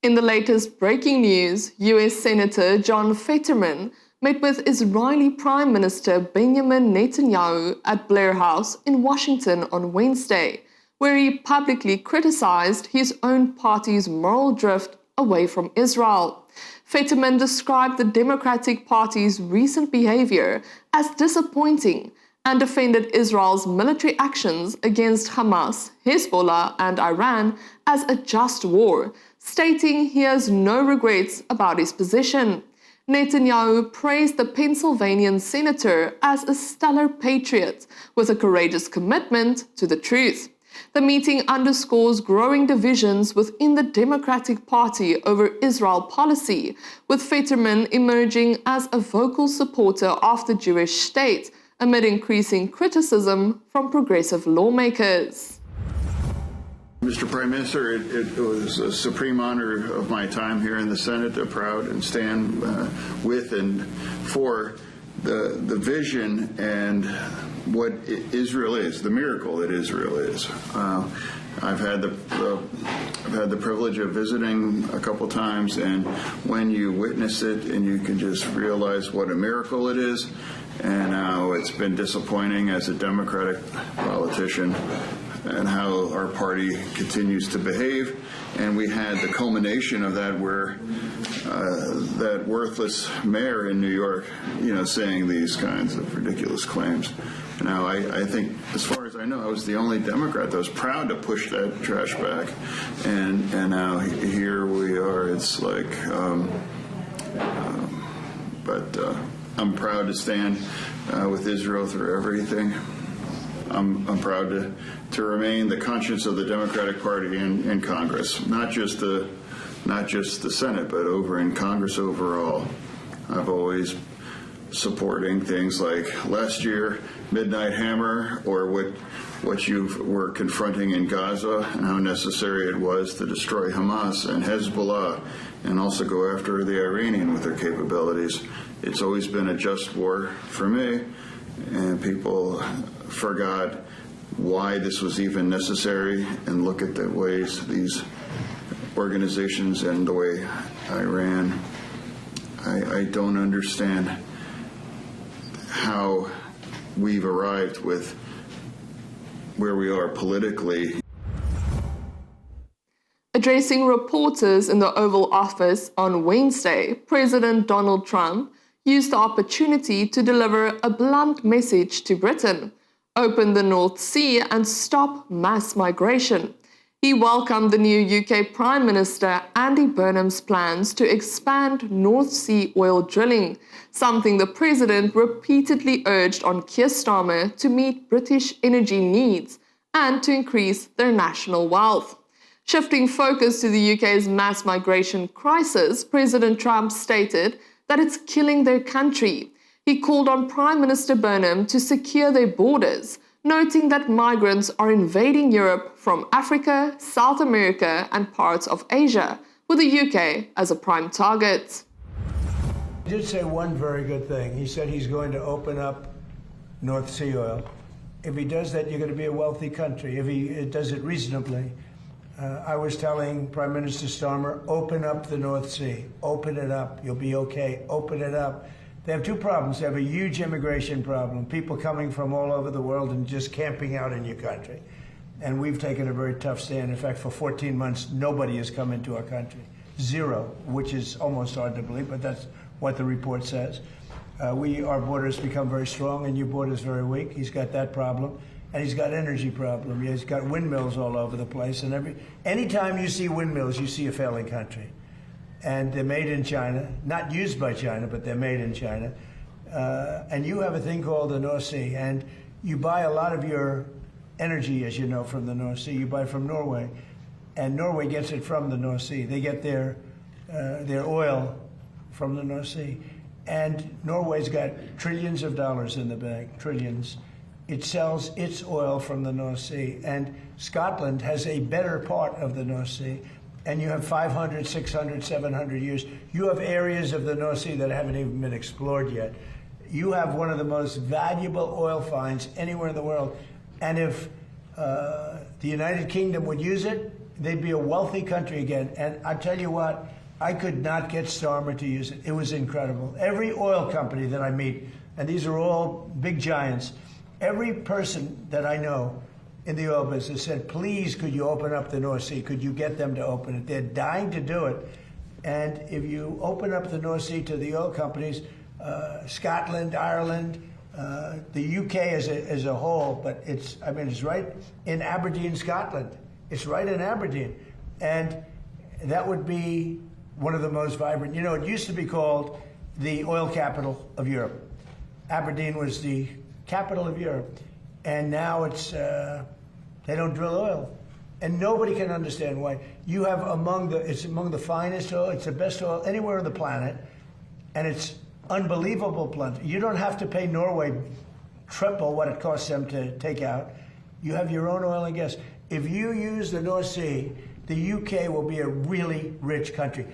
In the latest breaking news, US Senator John Fetterman met with Israeli Prime Minister Benjamin Netanyahu at Blair House in Washington on Wednesday, where he publicly criticized his own party's moral drift away from Israel. Fetterman described the Democratic Party's recent behavior as disappointing and defended Israel's military actions against Hamas, Hezbollah, and Iran as a just war, stating he has no regrets about his position. Netanyahu praised the Pennsylvanian senator as a stellar patriot with a courageous commitment to the truth. The meeting underscores growing divisions within the Democratic Party over Israel policy, with Fetterman emerging as a vocal supporter of the Jewish state amid increasing criticism from progressive lawmakers. Mr. Prime Minister, it was a supreme honor of my time here in the Senate to proud and stand with and for the vision and what Israel is, the miracle that Israel is. I've had the privilege of visiting a couple times, and when you witness it and you can just realize what a miracle it is, and how it's been disappointing as a Democratic politician, and how our party continues to behave. And we had the culmination of that where that worthless mayor in New York, saying these kinds of ridiculous claims. Now, I think, as far as I know, I was the only Democrat that was proud to push that trash back. And now here we are. It's like, but I'm proud to stand with Israel through everything. I'm proud to remain the conscience of the Democratic Party in Congress, not just the Senate, but over in Congress overall. I've always supporting things like last year, Midnight Hammer, or what you were confronting in Gaza and how necessary it was to destroy Hamas and Hezbollah and also go after the Iranian with their capabilities. It's always been a just war for me, and people forgot why this was even necessary, and look at the ways these organizations and the way Iran, I don't understand how we've arrived with where we are politically. Addressing reporters in the Oval Office on Wednesday, President Donald Trump used the opportunity to deliver a blunt message to Britain: open the North Sea and stop mass migration. He welcomed the new UK Prime Minister Andy Burnham's plans to expand North Sea oil drilling, something the President repeatedly urged on Keir Starmer to meet British energy needs and to increase their national wealth. Shifting focus to the UK's mass migration crisis, President Trump stated that it's killing their country. He called on Prime Minister Burnham to secure their borders, noting that migrants are invading Europe from Africa, South America, and parts of Asia, with the UK as a prime target. He did say one very good thing. He said he's going to open up North Sea oil. If he does that, you're going to be a wealthy country, if he does it reasonably. I was telling Prime Minister Starmer, open up the North Sea. Open it up. You'll be okay. Open it up. They have two problems. They have a huge immigration problem, people coming from all over the world and just camping out in your country. And we've taken a very tough stand. In fact, for 14 months, nobody has come into our country. Zero, which is almost hard to believe, but that's what the report says. Our borders become very strong, and your border is very weak. He's got that problem. And he's got energy problem. He's got windmills all over the place. And anytime you see windmills, you see a failing country. And they're made in China, not used by China, but they're made in China. And you have a thing called the North Sea, and you buy a lot of your energy, as you know, from the North Sea. You buy from Norway, and Norway gets it from the North Sea. They get their oil from the North Sea. And Norway's got trillions of dollars in the bank, trillions. It sells its oil from the North Sea, and Scotland has a better part of the North Sea, and you have 500, 600, 700 years. You have areas of the North Sea that haven't even been explored yet. You have one of the most valuable oil finds anywhere in the world, and if the United Kingdom would use it, they'd be a wealthy country again. And I tell you what, I could not get Starmer to use it. It was incredible. Every oil company that I meet, and these are all big giants, every person that I know in the oil business said, please, could you open up the North Sea? Could you get them to open it? They're dying to do it. And if you open up the North Sea to the oil companies, Scotland, Ireland, the UK as a whole, but it's right in Aberdeen, Scotland. It's right in Aberdeen. And that would be one of the most vibrant. You know, it used to be called the oil capital of Europe. Aberdeen was the capital of Europe. And now it's, they don't drill oil. And nobody can understand why. You have it's among the finest oil, it's the best oil anywhere on the planet, and it's unbelievable plenty. You don't have to pay Norway triple what it costs them to take out. You have your own oil and gas. If you use the North Sea, the UK will be a really rich country.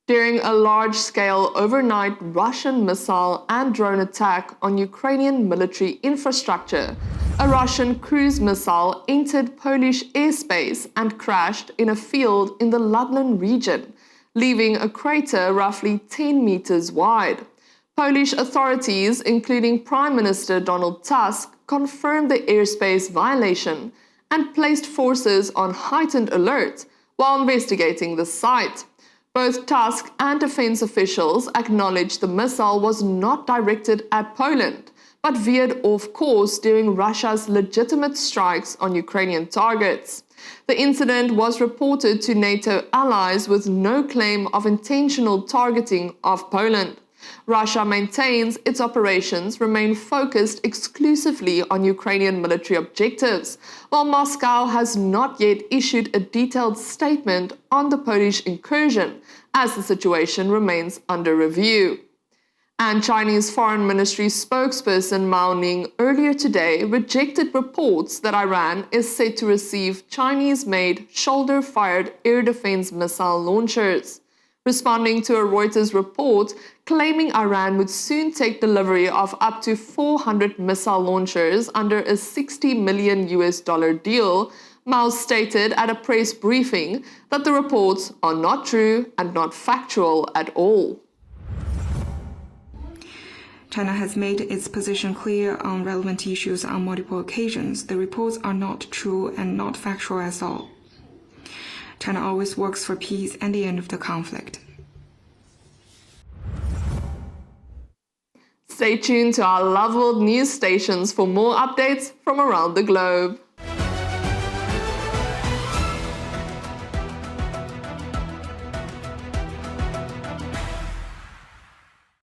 During a large-scale overnight Russian missile and drone attack on Ukrainian military infrastructure, a Russian cruise missile entered Polish airspace and crashed in a field in the Lublin region, leaving a crater roughly 10 meters wide. Polish authorities, including Prime Minister Donald Tusk, confirmed the airspace violation and placed forces on heightened alert while investigating the site. Both Tusk and defense officials acknowledged the missile was not directed at Poland, but veered off course during Russia's legitimate strikes on Ukrainian targets. The incident was reported to NATO allies with no claim of intentional targeting of Poland. Russia maintains its operations remain focused exclusively on Ukrainian military objectives, while Moscow has not yet issued a detailed statement on the Polish incursion, as the situation remains under review. And Chinese Foreign Ministry spokesperson Mao Ning earlier today rejected reports that Iran is said to receive Chinese-made shoulder-fired air defense missile launchers, responding to a Reuters report claiming Iran would soon take delivery of up to 400 missile launchers under a $60 million deal. Mao stated at a press briefing that the reports are not true and not factual at all. China has made its position clear on relevant issues on multiple occasions. The reports are not true and not factual at all. China always works for peace and the end of the conflict. Stay tuned to our Love World news stations for more updates from around the globe.